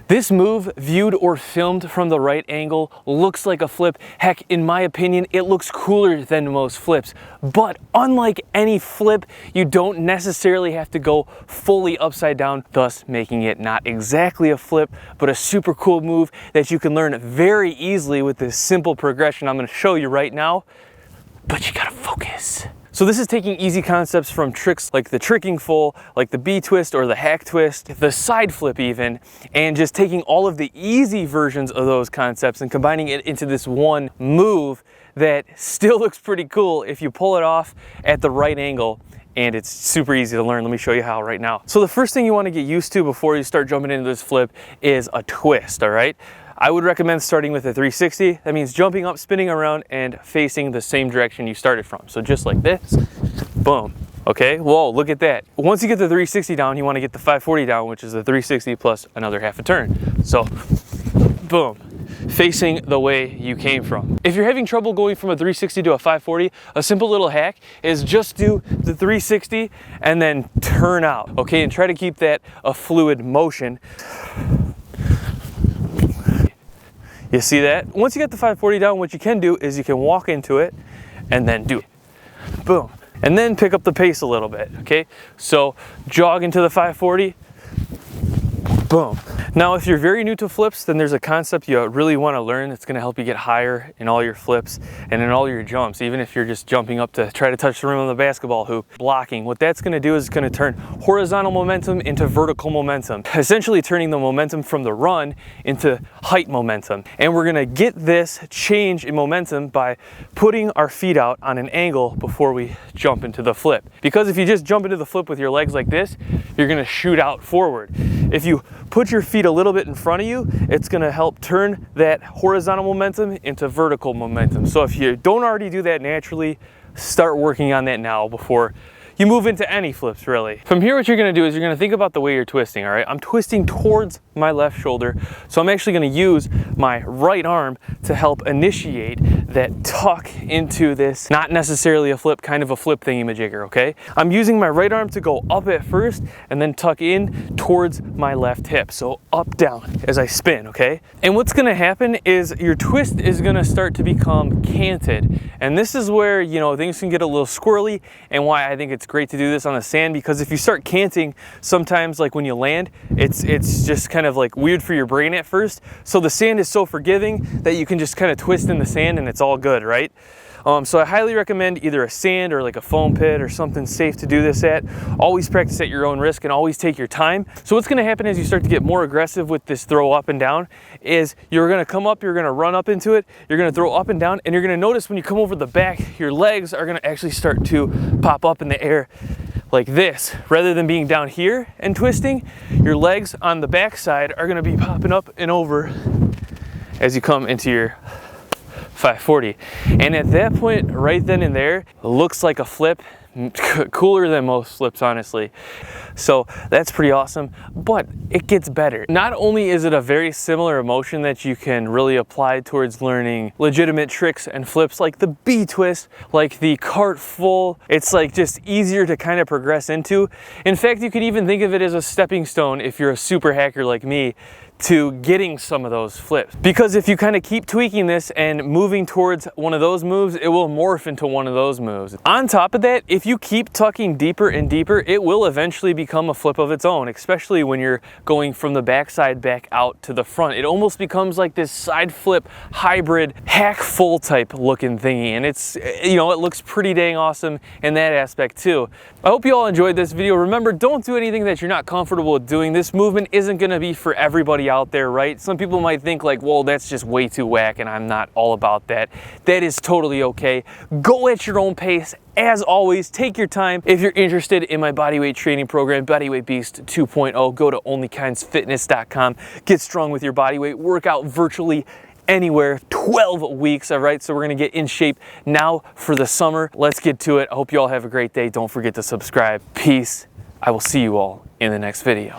This move, viewed or filmed from the right angle, looks like a flip. Heck, in my opinion, it looks cooler than most flips. But unlike any flip, you don't necessarily have to go fully upside down, thus making it not exactly a flip, but a super cool move that you can learn very easily with this simple progression I'm going to show you right now. But you gotta focus. So this is taking easy concepts from tricks like the tricking full, like the B twist or the hack twist, the side flip even, and just taking all of the easy versions of those concepts and combining it into this one move that still looks pretty cool if you pull it off at the right angle. And it's super easy to learn. Let me show you how right now. So the first thing you want to get used to before you start jumping into this flip is a twist, all right? I would recommend starting with a 360. That means jumping up, spinning around, and facing the same direction you started from. So just like this, boom. Okay, whoa, look at that. Once you get the 360 down, you want to get the 540 down, which is the 360 plus another half a turn. So, boom, facing the way you came from. If you're having trouble going from a 360 to a 540, a simple little hack is just do the 360 and then turn out, okay? And try to keep that a fluid motion. You see that? Once you get the 540 down, what you can do is you can walk into it and then do it. Boom. And then pick up the pace a little bit, okay? So jog into the 540, boom. Now, if you're very new to flips, then there's a concept you really want to learn that's going to help you get higher in all your flips and in all your jumps, even if you're just jumping up to try to touch the rim of the basketball hoop. Blocking. What that's going to do is it's going to turn horizontal momentum into vertical momentum, essentially turning the momentum from the run into height momentum. And we're going to get this change in momentum by putting our feet out on an angle before we jump into the flip. Because if you just jump into the flip with your legs like this, you're going to shoot out forward. If you put your feet a little bit in front of you, it's going to help turn that horizontal momentum into vertical momentum. So if you don't already do that naturally, start working on that now before you move into any flips, really. From here, what you're going to do is you're going to think about the way you're twisting, all right? I'm twisting towards my left shoulder, so I'm actually going to use my right arm to help initiate that tuck into this, not necessarily a flip, kind of a flip thingy-majigger, okay? I'm using my right arm to go up at first and then tuck in towards my left hip, so up, down as I spin, okay? And what's going to happen is your twist is going to start to become canted, and this is where, you know, things can get a little squirrely, and why I think it's great to do this on the sand, because if you start canting, sometimes like when you land, it's just kind of like weird for your brain at first. So the sand is so forgiving that you can just kind of twist in the sand and it's all good, right? So I highly recommend either a sand or like a foam pit or something safe to do this at. Always practice at your own risk and always take your time. So what's going to happen as you start to get more aggressive with this throw up and down is you're going to come up, you're going to run up into it, you're going to throw up and down, and you're going to notice when you come over the back, your legs are going to actually start to pop up in the air like this. Rather than being down here and twisting, your legs on the back side are going to be popping up and over as you come into your 540. And at that point, right then and there, it looks like a flip, cooler than most flips, honestly. So that's pretty awesome, but it gets better. Not only is it a very similar emotion that you can really apply towards learning legitimate tricks and flips like the B twist, like the cart full, it's like just easier to kind of progress into. In fact, you could even think of it as a stepping stone if you're a super hacker like me to getting some of those flips. Because if you kind of keep tweaking this and moving towards one of those moves, it will morph into one of those moves. On top of that, if you keep tucking deeper and deeper, it will eventually become a flip of its own, especially when you're going from the backside back out to the front. It almost becomes like this side flip hybrid hack full type looking thingy, and it's, you know, it looks pretty dang awesome in that aspect too. I hope you all enjoyed this video. Remember, don't do anything that you're not comfortable with doing. This movement isn't going to be for everybody out there, right? Some people might think like, well, that's just way too whack, and I'm not all about that. That is totally okay. Go at your own pace. As always, take your time. If you're interested in my bodyweight training program, Bodyweight Beast 2.0, go to onlykindsfitness.com. Get strong with your body weight. Work out virtually anywhere, 12 weeks, all right? So we're gonna get in shape now for the summer. Let's get to it. I hope you all have a great day. Don't forget to subscribe. Peace. I will see you all in the next video.